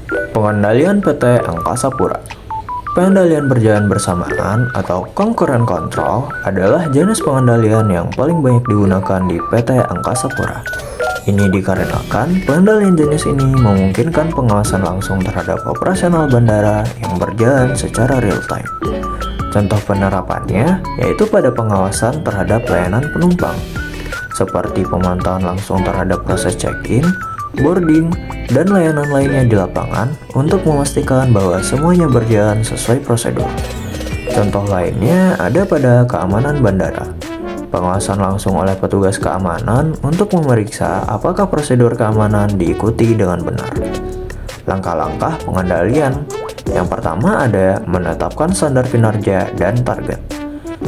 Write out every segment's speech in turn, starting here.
Pengendalian PT Angkasa Pura. Pengendalian berjalan bersamaan atau concurrent control adalah jenis pengendalian yang paling banyak digunakan di PT Angkasa Pura. Ini dikarenakan pengendalian jenis ini memungkinkan pengawasan langsung terhadap operasional bandara yang berjalan secara real time. Contoh penerapannya yaitu pada pengawasan terhadap layanan penumpang, seperti pemantauan langsung terhadap proses check-in, boarding, dan layanan lainnya di lapangan untuk memastikan bahwa semuanya berjalan sesuai prosedur. Contoh lainnya ada pada keamanan bandara. Pengawasan langsung oleh petugas keamanan untuk memeriksa apakah prosedur keamanan diikuti dengan benar. Langkah-langkah pengendalian. Yang pertama ada menetapkan standar kinerja dan target.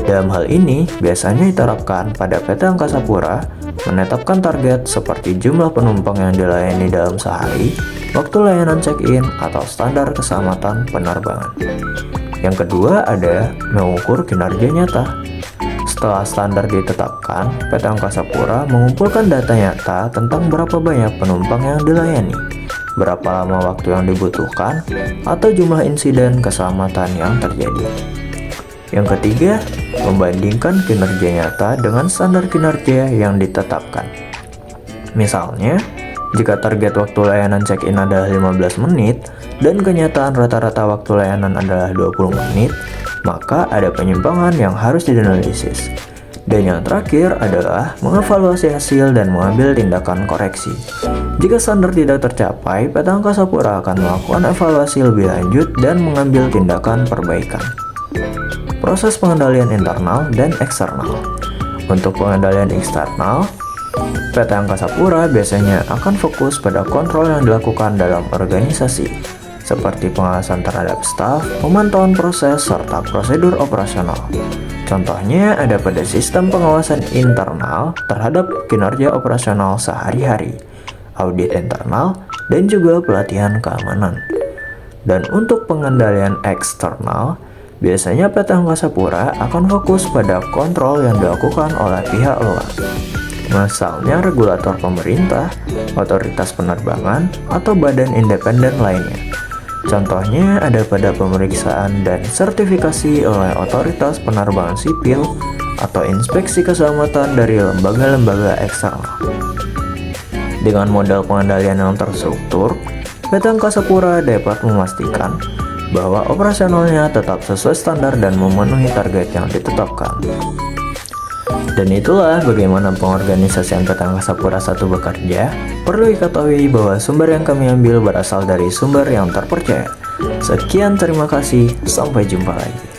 Dalam hal ini, biasanya diterapkan pada PT Angkasa Pura menetapkan target seperti jumlah penumpang yang dilayani dalam sehari, waktu layanan check-in, atau standar keselamatan penerbangan. Yang kedua ada mengukur kinerja nyata. Setelah standar ditetapkan, PT Angkasa Pura mengumpulkan data nyata tentang berapa banyak penumpang yang dilayani, berapa lama waktu yang dibutuhkan, atau jumlah insiden keselamatan yang terjadi. Yang ketiga, membandingkan kinerja nyata dengan standar kinerja yang ditetapkan. Misalnya, jika target waktu layanan check-in adalah 15 menit dan kenyataan rata-rata waktu layanan adalah 20 menit, maka ada penyimpangan yang harus dianalisis. Dan yang terakhir adalah mengevaluasi hasil dan mengambil tindakan koreksi. Jika standar tidak tercapai, PT Angkasa Pura akan melakukan evaluasi lebih lanjut dan mengambil tindakan perbaikan. Proses pengendalian internal dan eksternal. Untuk pengendalian eksternal, PT Angkasa Pura biasanya akan fokus pada kontrol yang dilakukan dalam organisasi, seperti pengawasan terhadap staf, pemantauan proses, serta prosedur operasional. Contohnya ada pada sistem pengawasan internal terhadap kinerja operasional sehari-hari, audit internal, dan juga pelatihan keamanan. Dan untuk pengendalian eksternal, biasanya PT Angkasa Pura akan fokus pada kontrol yang dilakukan oleh pihak luar, misalnya regulator pemerintah, otoritas penerbangan, atau badan independen lainnya. Contohnya ada pada pemeriksaan dan sertifikasi oleh otoritas penerbangan sipil atau inspeksi keselamatan dari lembaga-lembaga eksternal. Dengan model pengendalian yang terstruktur, PT Angkasa Pura dapat memastikan bahwa operasionalnya tetap sesuai standar dan memenuhi target yang ditetapkan. Dan itulah bagaimana pengorganisasian PT Angkasa Pura I bekerja. Perlu diketahui bahwa sumber yang kami ambil berasal dari sumber yang terpercaya. Sekian, terima kasih, sampai jumpa lagi.